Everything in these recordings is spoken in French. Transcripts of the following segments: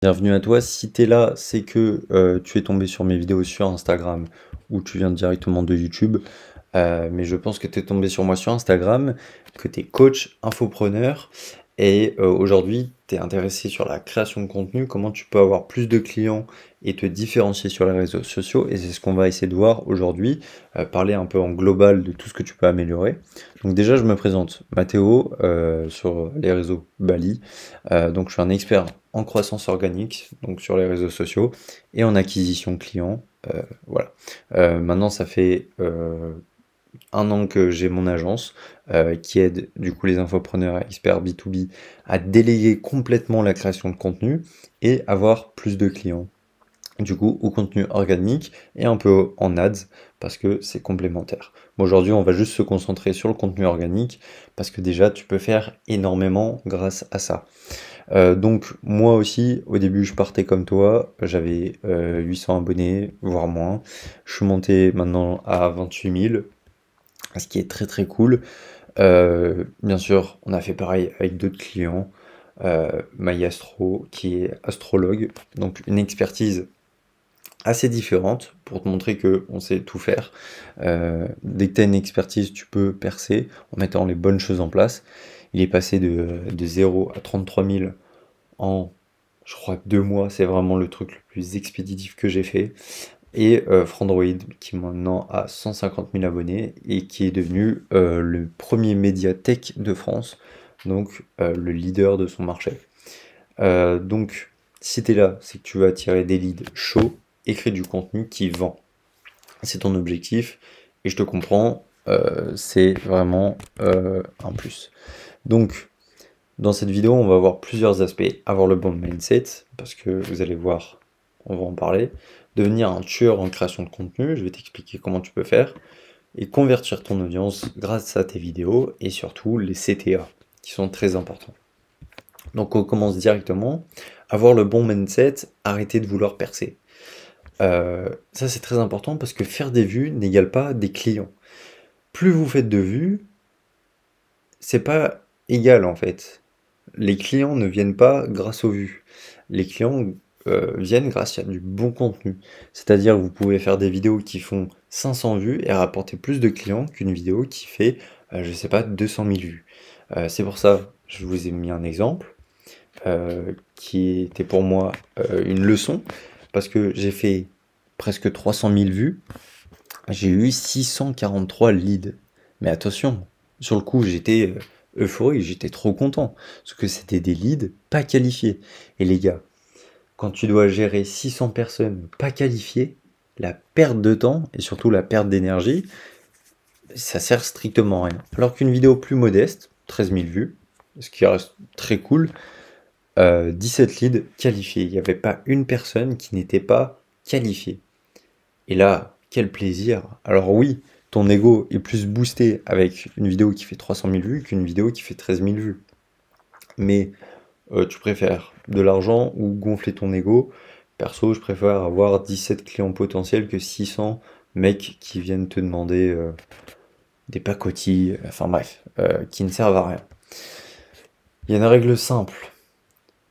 Bienvenue à toi. Si tu es là, c'est que tu es tombé sur mes vidéos sur Instagram ou tu viens directement de YouTube. Mais je pense que tu es tombé sur moi sur Instagram, que tu es coach, infopreneur et aujourd'hui tu es intéressé sur la création de contenu, comment tu peux avoir plus de clients et te différencier sur les réseaux sociaux. Et c'est ce qu'on va essayer de voir aujourd'hui, parler un peu en global de tout ce que tu peux améliorer. Donc déjà, je me présente, Mathéo, sur les réseaux Bali. Donc je suis un expert en croissance organique, donc sur les réseaux sociaux, et en acquisition client. Voilà. Maintenant, ça fait 1 an que j'ai mon agence qui aide du coup les infopreneurs et experts B2B à déléguer complètement la création de contenu et avoir plus de clients. Du coup, au contenu organique et un peu en ads parce que c'est complémentaire. Bon, aujourd'hui, on va juste se concentrer sur le contenu organique parce que déjà, tu peux faire énormément grâce à ça. Donc moi aussi, au début, je partais comme toi, j'avais 800 abonnés, voire moins. Je suis monté maintenant à 28 000, ce qui est très très cool. Bien sûr, on a fait pareil avec d'autres clients. MyAstro, qui est astrologue, donc une expertise assez différente pour te montrer que on sait tout faire. Dès que tu as une expertise, tu peux percer en mettant les bonnes choses en place. Il est passé de 0 à 33 000 en, je crois, 2 mois. C'est vraiment le truc le plus expéditif que j'ai fait. Et Frandroid, qui maintenant a 150 000 abonnés et qui est devenu le premier médiathèque de France, donc le leader de son marché. Donc, si tu es là, c'est que tu vas attirer des leads chauds, écrire du contenu qui vend. C'est ton objectif et je te comprends, c'est vraiment un plus. Donc, dans cette vidéo, on va voir plusieurs aspects. Avoir le bon mindset, parce que vous allez voir, on va en parler. Devenir un tueur en création de contenu, je vais t'expliquer comment tu peux faire. Et convertir ton audience grâce à tes vidéos et surtout les CTA, qui sont très importants. Donc on commence directement. Avoir le bon mindset, arrêter de vouloir percer. Ça c'est très important parce que faire des vues n'égale pas des clients. Plus vous faites de vues, c'est pas égal en fait. Les clients ne viennent pas grâce aux vues. Les clients viennent grâce à du bon contenu. C'est-à-dire que vous pouvez faire des vidéos qui font 500 vues et rapporter plus de clients qu'une vidéo qui fait, je sais pas, 200 000 vues. C'est pour ça, je vous ai mis un exemple qui était pour moi une leçon, parce que j'ai fait presque 300 000 vues, j'ai eu 643 leads. Mais attention, sur le coup, j'étais euphorique, j'étais trop content, parce que c'était des leads pas qualifiés. Et les gars, quand tu dois gérer 600 personnes pas qualifiées, la perte de temps et surtout la perte d'énergie, ça sert strictement à rien. Alors qu'une vidéo plus modeste, 13 000 vues, ce qui reste très cool, 17 leads qualifiés. Il n'y avait pas une personne qui n'était pas qualifiée. Et là, quel plaisir! Alors oui, ton ego est plus boosté avec une vidéo qui fait 300 000 vues qu'une vidéo qui fait 13 000 vues. Mais tu préfères de l'argent ou gonfler ton ego? Perso, je préfère avoir 17 clients potentiels que 600 mecs qui viennent te demander des pacotilles, enfin bref, qui ne servent à rien. Il y a une règle simple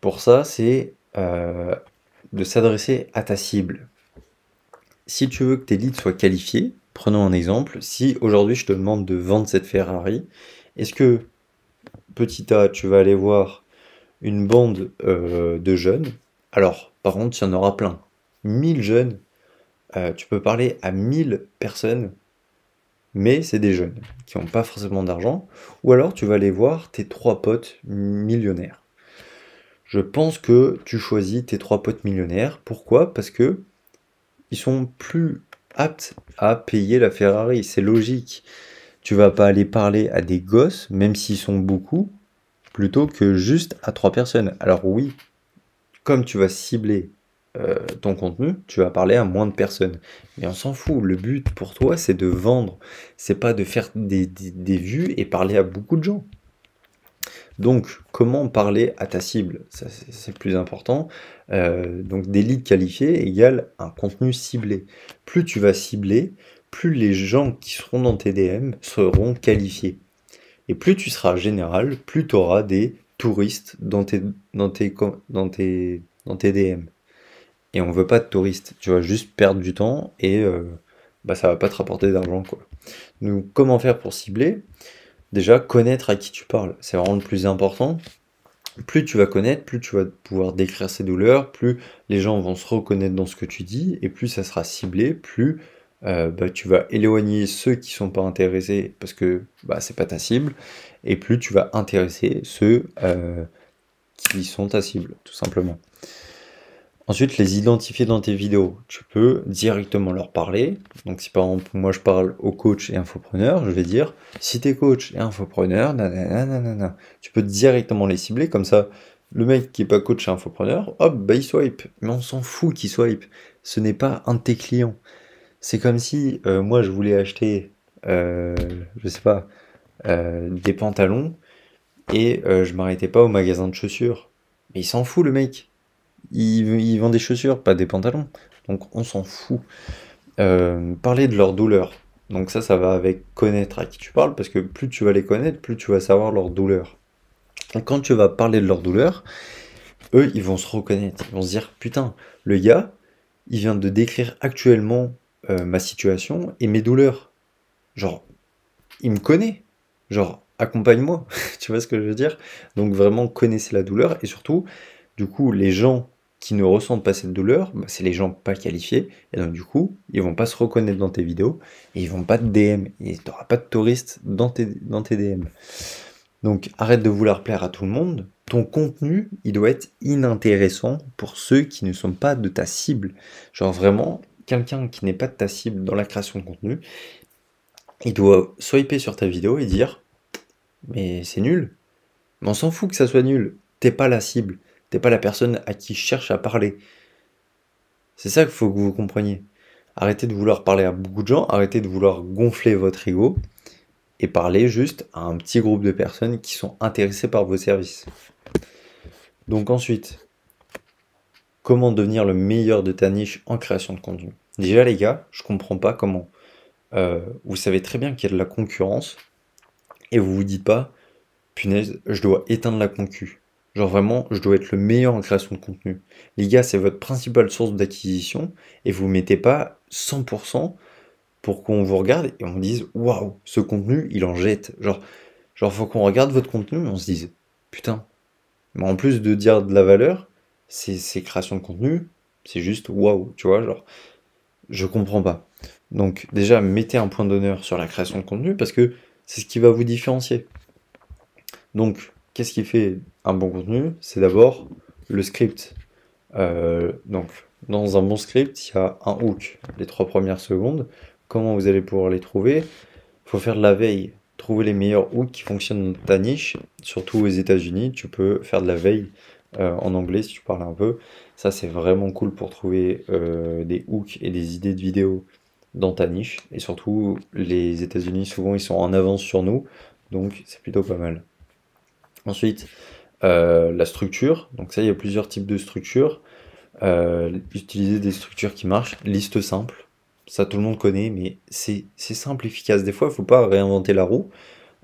pour ça, c'est de s'adresser à ta cible. Si tu veux que tes leads soient qualifiés, prenons un exemple, si aujourd'hui je te demande de vendre cette Ferrari, est-ce que petit A, tu vas aller voir une bande de jeunes? Alors, par contre, il y en aura plein. 1000 jeunes, tu peux parler à 1000 personnes, mais c'est des jeunes qui n'ont pas forcément d'argent. Ou alors, tu vas aller voir tes 3 potes millionnaires. Je pense que tu choisis tes 3 potes millionnaires. Pourquoi? Parce que ils sont plus aptes à payer la Ferrari. C'est logique. Tu vas pas aller parler à des gosses, même s'ils sont beaucoup, plutôt que juste à 3 personnes. Alors oui, comme tu vas cibler ton contenu, tu vas parler à moins de personnes. Mais on s'en fout. Le but pour toi, c'est de vendre. C'est pas de faire des vues et parler à beaucoup de gens. Donc, comment parler à ta cible? Ça, c'est le plus important. Donc, des leads qualifiés égale un contenu ciblé. Plus tu vas cibler, plus les gens qui seront dans tes DM seront qualifiés. Et plus tu seras général, plus tu auras des touristes dans tes dans tes DM. Et on veut pas de touristes. Tu vas juste perdre du temps et ça va pas te rapporter d'argent, quoi. Donc, comment faire pour cibler? Déjà, connaître à qui tu parles. C'est vraiment le plus important. Plus tu vas connaître, plus tu vas pouvoir décrire ces douleurs, plus les gens vont se reconnaître dans ce que tu dis, et plus ça sera ciblé, plus tu vas éloigner ceux qui sont pas intéressés parce que c'est pas ta cible, et plus tu vas intéresser ceux qui sont ta cible, tout simplement. Ensuite, les identifier dans tes vidéos. Tu peux directement leur parler. Donc, si par exemple, moi je parle aux coachs et infopreneurs, je vais dire si t'es coach et infopreneur, nanana, nanana. Tu peux directement les cibler. Comme ça, le mec qui est pas coach et infopreneur, hop, il swipe. Mais on s'en fout qu'il swipe. Ce n'est pas un de tes clients. C'est comme si moi je voulais acheter, je sais pas, des pantalons et je m'arrêtais pas au magasin de chaussures. Mais il s'en fout le mec. Il vend des chaussures, pas des pantalons. Donc on s'en fout. Parler de leur douleur. Donc ça va avec connaître à qui tu parles, parce que plus tu vas les connaître, plus tu vas savoir leur douleur. Donc quand tu vas parler de leur douleur, eux, ils vont se reconnaître. Ils vont se dire, putain, le gars, il vient de décrire actuellement ma situation et mes douleurs. Genre, il me connaît. Genre, accompagne-moi. Tu vois ce que je veux dire? Donc vraiment, connaissez la douleur et surtout, du coup, les gens qui ne ressentent pas cette douleur, c'est les gens pas qualifiés, et donc du coup, ils vont pas se reconnaître dans tes vidéos, et ils vont pas te DM, et tu n'auras pas de touristes dans tes DM. Donc arrête de vouloir plaire à tout le monde, ton contenu, il doit être inintéressant pour ceux qui ne sont pas de ta cible. Genre vraiment, quelqu'un qui n'est pas de ta cible dans la création de contenu, il doit swiper sur ta vidéo et dire « mais c'est nul ». Mais on s'en fout que ça soit nul, t'es pas la cible. T'es pas la personne à qui je cherche à parler. C'est ça qu'il faut que vous compreniez. Arrêtez de vouloir parler à beaucoup de gens, arrêtez de vouloir gonfler votre ego et parlez juste à un petit groupe de personnes qui sont intéressées par vos services. Donc ensuite, comment devenir le meilleur de ta niche en création de contenu? Déjà les gars, je comprends pas comment. Vous savez très bien qu'il y a de la concurrence et vous vous dites pas, punaise, je dois éteindre la concu. Genre vraiment, je dois être le meilleur en création de contenu. Les gars, c'est votre principale source d'acquisition et vous mettez pas 100% pour qu'on vous regarde et on dise waouh, ce contenu, il en jette. Genre faut qu'on regarde votre contenu et on se dise putain. Mais en plus de dire de la valeur, c'est création de contenu, c'est juste waouh, tu vois, genre je comprends pas. Donc déjà, mettez un point d'honneur sur la création de contenu parce que c'est ce qui va vous différencier. Donc, qu'est-ce qui fait un bon contenu? C'est d'abord le script. Donc, dans un bon script, il y a un hook, les 3 premières secondes. Comment vous allez pouvoir les trouver? Il faut faire de la veille. Trouver les meilleurs hooks qui fonctionnent dans ta niche. Surtout aux États-Unis, tu peux faire de la veille en anglais si tu parles un peu. Ça, c'est vraiment cool pour trouver des hooks et des idées de vidéos dans ta niche. Et surtout, les États-Unis, souvent, ils sont en avance sur nous. Donc, c'est plutôt pas mal. Ensuite, la structure. Donc ça, il y a plusieurs types de structures. Utiliser des structures qui marchent. Liste simple. Ça, tout le monde connaît, mais c'est simple, efficace. Des fois, il ne faut pas réinventer la roue.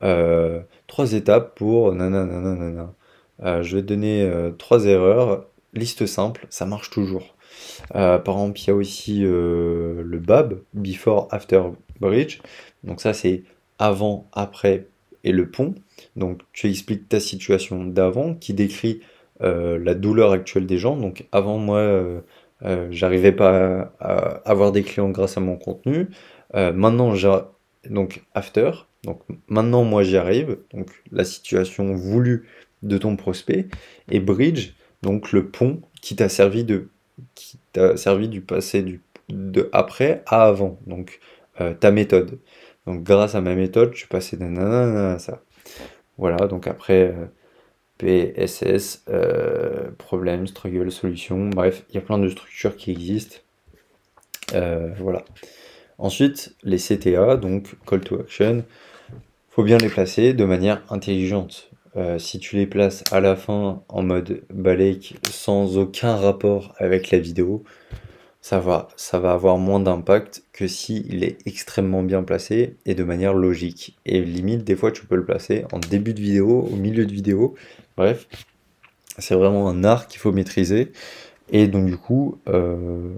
3 étapes pour nanana. Je vais te donner 3 erreurs. Liste simple, ça marche toujours. Par exemple, il y a aussi le BAB, Before, After, Bridge. Donc ça, c'est avant, après et le pont. Donc tu expliques ta situation d'avant qui décrit la douleur actuelle des gens. Donc avant, moi, j'arrivais pas à avoir des clients grâce à mon contenu. Maintenant, donc after. Donc maintenant, moi, j'y arrive. Donc la situation voulue de ton prospect. Et bridge, donc le pont qui t'a servi du passé de après à avant, donc ta méthode. Donc grâce à ma méthode, je suis passé de nanana à ça. Voilà, donc après PSS, problème, struggle, solution, bref, il y a plein de structures qui existent. Voilà. Ensuite, les CTA, donc call to action, faut bien les placer de manière intelligente. Si tu les places à la fin en mode balèque sans aucun rapport avec la vidéo, ça va avoir moins d'impact que si il est extrêmement bien placé et de manière logique. Et limite, des fois, tu peux le placer en début de vidéo, au milieu de vidéo. Bref, c'est vraiment un art qu'il faut maîtriser. Et donc du coup,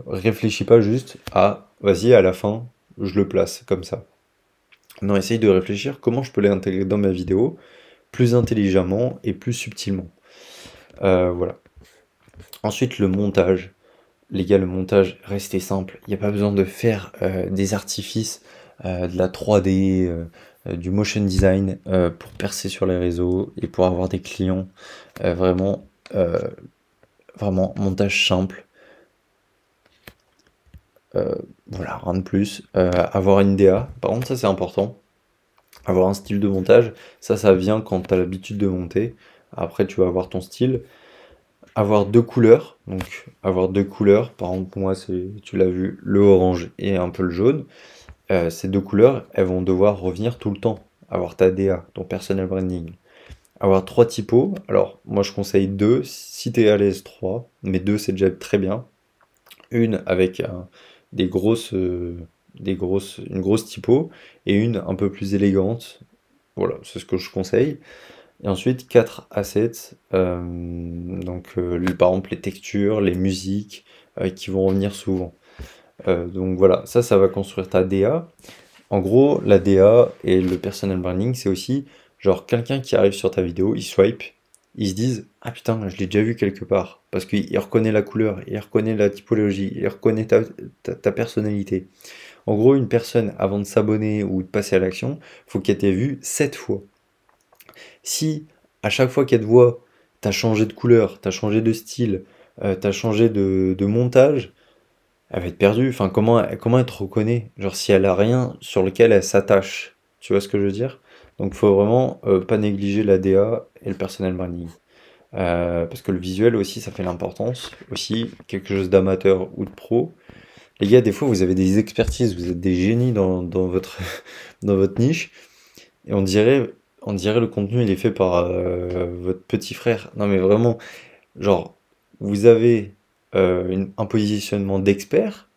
réfléchis pas juste à vas-y à la fin, je le place comme ça. Non, essaye de réfléchir comment je peux l'intégrer dans ma vidéo plus intelligemment et plus subtilement. Voilà. Ensuite, le montage. Les gars, le montage, restez simple. Il n'y a pas besoin de faire des artifices, de la 3D, du motion design pour percer sur les réseaux et pour avoir des clients. Vraiment, vraiment, montage simple. Euh, voilà, rien de plus. Avoir une DA, par contre, ça c'est important. Avoir un style de montage, ça vient quand tu as l'habitude de monter. Après, tu vas avoir ton style. Avoir deux couleurs, donc avoir deux couleurs, par exemple pour moi c'est, tu l'as vu, le orange et un peu le jaune. Ces deux couleurs, elles vont devoir revenir tout le temps. Avoir ta DA, ton personal branding. Avoir trois typos, alors moi je conseille deux, si t'es à l'aise trois, mais deux c'est déjà très bien. Une avec des grosses, une grosse typo et une un peu plus élégante. Voilà, c'est ce que je conseille. Et ensuite, 4 assets, par exemple les textures, les musiques qui vont revenir souvent. Donc voilà, ça va construire ta DA. En gros, la DA et le personal branding, c'est aussi genre quelqu'un qui arrive sur ta vidéo, il swipe, ils se disent ah putain, je l'ai déjà vu quelque part. Parce qu'il reconnaît la couleur, il reconnaît la typologie, il reconnaît ta personnalité. En gros, une personne, avant de s'abonner ou de passer à l'action, faut qu'elle t'ait vu 7 fois. Si à chaque fois qu'elle te voit, t'as changé de couleur, t'as changé de style, t'as changé de montage, elle va être perdue. Enfin, comment elle te reconnaît? Genre si elle a rien sur lequel elle s'attache. Tu vois ce que je veux dire? Donc faut vraiment pas négliger la DA et le personal branding. Parce que le visuel aussi, ça fait l'importance. Aussi, quelque chose d'amateur ou de pro. Les gars, des fois, vous avez des expertises, vous êtes des génies dans votre, dans votre niche. Et on dirait le contenu, il est fait par votre petit frère. Non, mais vraiment, genre, vous avez un positionnement d'expert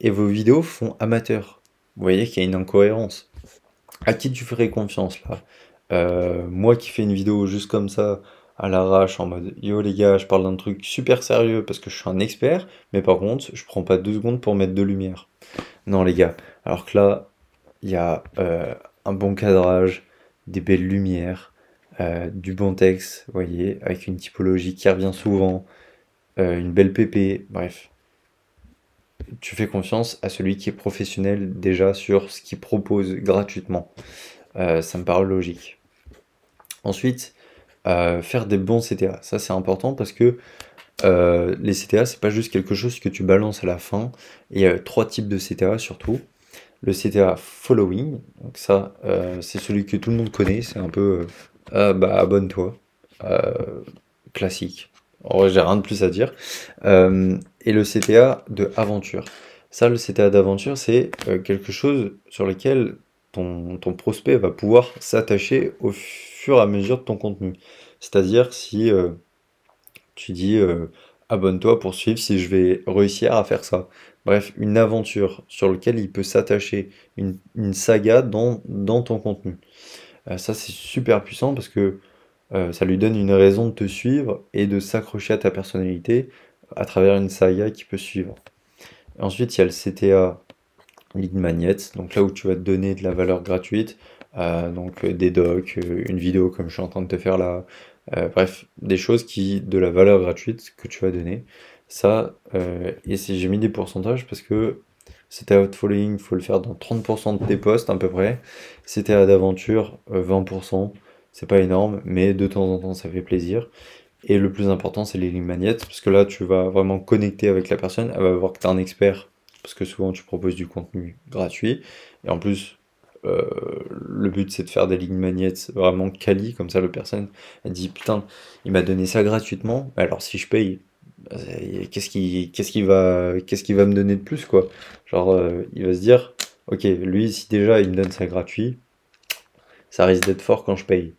et vos vidéos font amateur. Vous voyez qu'il y a une incohérence. À qui tu ferais confiance là? Moi qui fais une vidéo juste comme ça, à l'arrache, en mode yo les gars, je parle d'un truc super sérieux parce que je suis un expert, mais par contre, je prends pas 2 secondes pour mettre de lumière. Non, les gars. Alors que là, il y a un bon cadrage, des belles lumières, du bon texte, vous voyez, avec une typologie qui revient souvent, une belle PP, bref. Tu fais confiance à celui qui est professionnel déjà sur ce qu'il propose gratuitement. Ça me paraît logique. Ensuite, faire des bons CTA. Ça, c'est important parce que les CTA, c'est pas juste quelque chose que tu balances à la fin. Il y a trois types de CTA surtout. Le CTA following, donc ça, c'est celui que tout le monde connaît, c'est un peu ah bah abonne-toi, Euh, classique. En vrai, j'ai rien de plus à dire. Et le CTA de aventure. Ça, le CTA d'aventure, c'est quelque chose sur lequel ton prospect va pouvoir s'attacher au fur et à mesure de ton contenu. C'est-à-dire si tu dis abonne-toi pour suivre si je vais réussir à faire ça. Bref, une aventure sur laquelle il peut s'attacher, une saga dans ton contenu. Ça, c'est super puissant parce que ça lui donne une raison de te suivre et de s'accrocher à ta personnalité à travers une saga qui peut suivre. Et ensuite, il y a le CTA Lead Magnet, donc là où tu vas te donner de la valeur gratuite, des docs, une vidéo comme je suis en train de te faire là, bref, des choses de la valeur gratuite que tu vas donner. Ça, et j'ai mis des pourcentages parce que CTA Outfollowing, il faut le faire dans 30% de tes posts à peu près. CTA d'aventure, 20%, c'est pas énorme, mais de temps en temps ça fait plaisir. Et le plus important, c'est les lignes magnettes, parce que là, tu vas vraiment connecter avec la personne, elle va voir que tu es un expert, parce que souvent tu proposes du contenu gratuit. Et en plus, euh, le but, c'est de faire des lignes magnettes vraiment quali, comme ça, la personne, elle dit, putain, il m'a donné ça gratuitement, alors si je paye, qu'est-ce qu'il va me donner de plus, quoi? Genre, il va se dire, ok, lui, si déjà il me donne ça gratuit, ça risque d'être fort quand je paye.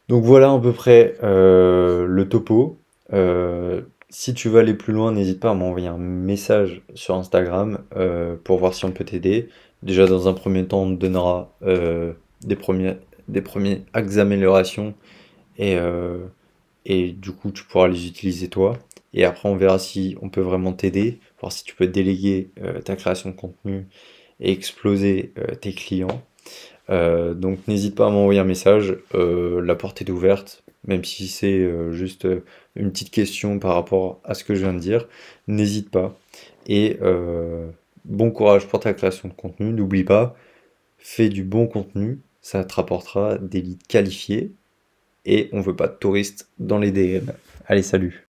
Donc voilà à peu près le topo. Si tu veux aller plus loin, n'hésite pas à m'envoyer un message sur Instagram pour voir si on peut t'aider. Déjà, dans un premier temps, on te donnera des premiers, des premiers axes d'amélioration et, euh, et du coup, tu pourras les utiliser toi. Et après, on verra si on peut vraiment t'aider, voir si tu peux déléguer ta création de contenu et exploser tes clients. Donc n'hésite pas à m'envoyer un message, la porte est ouverte, même si c'est juste une petite question par rapport à ce que je viens de dire, n'hésite pas. Et bon courage pour ta création de contenu, n'oublie pas, fais du bon contenu, ça te rapportera des leads qualifiés, et on veut pas de touristes dans les DM. Allez, salut!